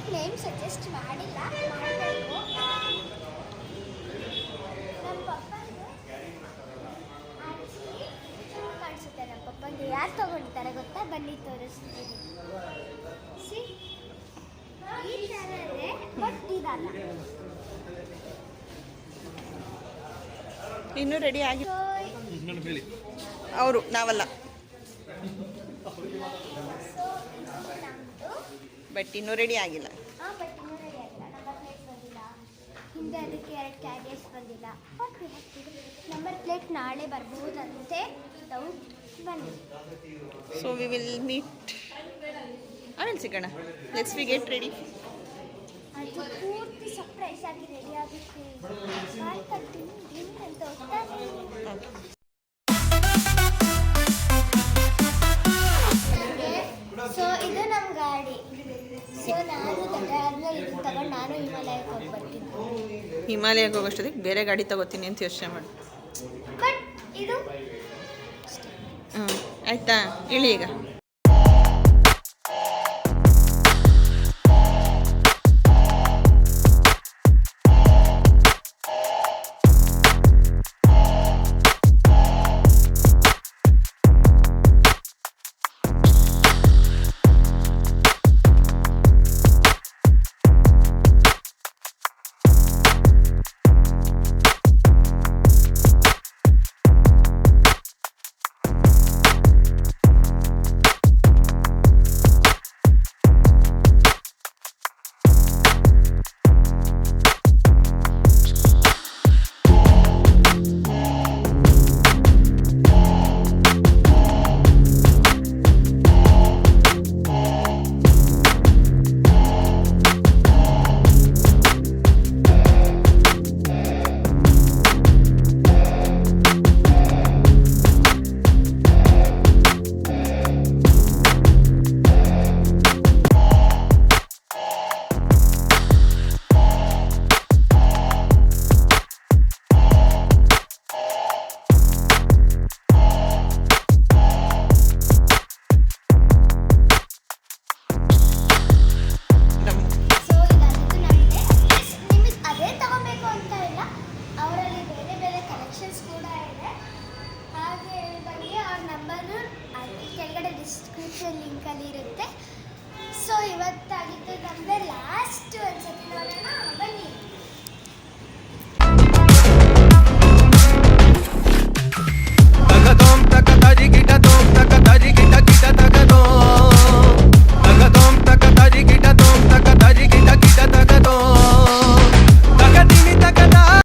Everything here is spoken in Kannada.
ಸದ್ಯಕ್ಕೆ ನೇಮ್ ಸಜೆಸ್ಟ್ ಮಾಡಿಲ್ಲ, ಮಾಡಬೇಕು. ನಮ್ಮ ಪಪ್ಪಂಗೆ ಆ್ಯಕ್ಚುಲಿ ಕಾಣಿಸುತ್ತೆ. ನಮ್ಮ ಪಪ್ಪಂಗೆ ಯಾರು ತೊಗೊಂಡಿದ್ದಾರೆ ಗೊತ್ತಾ? ಬನ್ನಿ ತೋರಿಸ್ತೀನಿ. ಸಿ ಈ ಥರ ಇದೆ, ಬಟ್ ಇದಲ್ಲ. ಇನ್ನೂ ರೆಡಿ ಆಗಿ ಅವರು ನಾವಲ್ಲ, ಬಟ್ ಇನ್ನೂ ರೆಡಿ ಆಗಿಲ್ಲ. ಬಟ್ ಇನ್ನೂ ರೆಡಿ ಆಗಿಲ್ಲ. ನಂಬರ್ ಪ್ಲೇಟ್ ಬಂದಿಲ್ಲ, ಹಿಂದೆ ಅದಕ್ಕೆ 2 ಕ್ಯಾರಿಯರ್ಸ್ ಬಂದಿಲ್ಲ. ಓಕೆ, ನಂಬರ್ ಪ್ಲೇಟ್ ನಾಳೆ ಬರ್ಬೋದಂತೆ, ಡೌಟ್. ಬನ್ನಿ. ಸೊ ವಿ ವಿಲ್ ಮೀಟ್ ಆಮೇಲೆ ಸಿಗೋಣ. Let's we get ready. ಅದು ಪೂರ್ತಿ ಸರ್ಪ್ರೈಸ್ ಆಗಿ ರೆಡಿ ಆಗುತ್ತೆ. ಮಾಡ್ಕೊಳ್ತೀನಿ ಏನಂತ ಹೋಗ್ತಾರೆ. ಸೊ ಇದು ನಮ್ಮ ಗಾಡಿ. ಸೊ ನಾನು ದೊಡ್ಡ ಆದ್ಮೇಲೆ ಇದು ತಗೊಂಡು ನಾನು ಹಿಮಾಲಯಕ್ಕೆ ಹೋಗಿ ಬರ್ತೀನಿ. ಹಿಮಾಲಯಕ್ಕೆ ಹೋಗೋಷ್ಟೊತ್ತಿಗೆ ಬೇರೆ ಗಾಡಿ ತಗೋತೀನಿ ಅಂತ ಯೋಚನೆ ಮಾಡಿ. ಬಟ್ ಇದು ಆಯ್ತಾ, ಇಳಿ ಈಗ.